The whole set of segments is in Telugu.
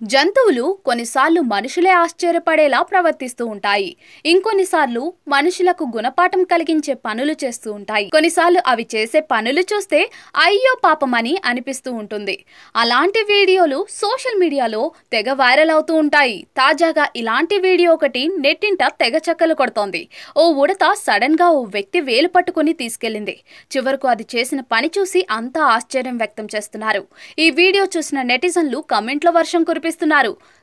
జంతువులు కొన్నిసార్లు మనుషులే ఆశ్చర్యపడేలా ప్రవర్తిస్తూ ఉంటాయి. ఇంకొన్నిసార్లు మనుషులకు గుణపాఠం కలిగించే పనులు చేస్తూ ఉంటాయి. కొన్నిసార్లు అవి చేసే పనులు చూస్తే అయ్యో పాపమని అనిపిస్తూ ఉంటుంది. అలాంటి వీడియోలు సోషల్ మీడియాలో తెగ వైరల్ అవుతూ ఉంటాయి. తాజాగా ఇలాంటి వీడియో ఒకటి నెట్టింట తెగ చక్కలు కొడుతోంది. ఓ ఉడత సడన్ గా ఓ వ్యక్తి వేలు పట్టుకుని తీసుకెళ్లింది. చివరకు అది చేసిన పని చూసి అంతా ఆశ్చర్యం వ్యక్తం చేస్తున్నారు. ఈ వీడియో చూసిన నెటిజన్లు కమెంట్ల వర్షం కురిపిస్తున్నారు.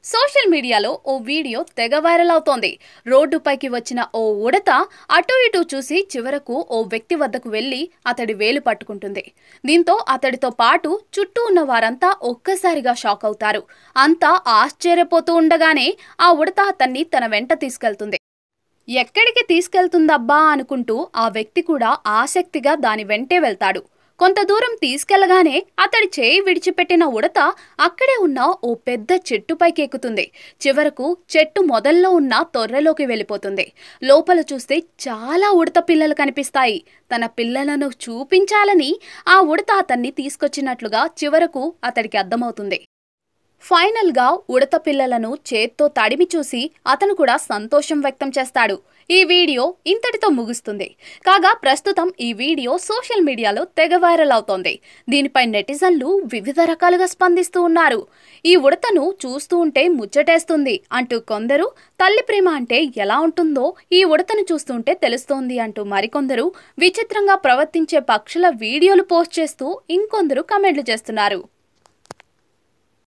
సోషల్ మీడియాలో ఓ వీడియో తెగ వైరల్ అవుతోంది. రోడ్డుపైకి వచ్చిన ఓ ఉడత అటు ఇటు చూసి చివరకు ఓ వ్యక్తి వద్దకు వెళ్లి అతడి వేలు పట్టుకుంటుంది. దీంతో అతడితో పాటు చుట్టూ ఉన్న వారంతా ఒక్కసారిగా షాక్ అవుతారు. అంతా ఆశ్చర్యపోతూ ఉండగానే ఆ ఉడత అతన్ని తన వెంట తీసుకెళ్తుంది. ఎక్కడికి తీసుకెళ్తుందబ్బా అనుకుంటూ ఆ వ్యక్తి కూడా ఆసక్తిగా దాని వెంటే వెళ్తాడు. కొంత దూరం తీసుకెళ్లగానే అతడి చేయి విడిచిపెట్టిన ఉడత అక్కడే ఉన్న ఓ పెద్ద చెట్టుపైకి ఎక్కుతుంది. చివరకు చెట్టు మొదల్లో ఉన్న తొర్రెలోకి వెళ్ళిపోతుంది. లోపల చూస్తే చాలా ఉడత పిల్లలు కనిపిస్తాయి. తన పిల్లలను చూపించాలని ఆ ఉడత అతన్ని తీసుకొచ్చినట్లుగా చివరకు అతడికి అర్థమవుతుంది. ఫైనల్ గా ఉడత పిల్లలను చేత్తో తడిమి చూసి అతను కూడా సంతోషం వ్యక్తం చేస్తాడు. ఈ వీడియో ఇంతటితో ముగుస్తుంది. కాగా ప్రస్తుతం ఈ వీడియో సోషల్ మీడియాలో తెగ వైరల్ అవుతోంది. దీనిపై నెటిజన్లు వివిధ రకాలుగా స్పందిస్తూ ఉన్నారు. ఈ ఉడతను చూస్తూ ఉంటే ముచ్చటేస్తుంది అంటూ కొందరు, తల్లి ప్రేమ అంటే ఎలా ఉంటుందో ఈ ఉడతను చూస్తుంటే తెలుస్తోంది అంటూ మరికొందరు, విచిత్రంగా ప్రవర్తించే పక్షుల వీడియోలు పోస్ట్ చేస్తూ ఇంకొందరు కమెంట్లు చేస్తున్నారు.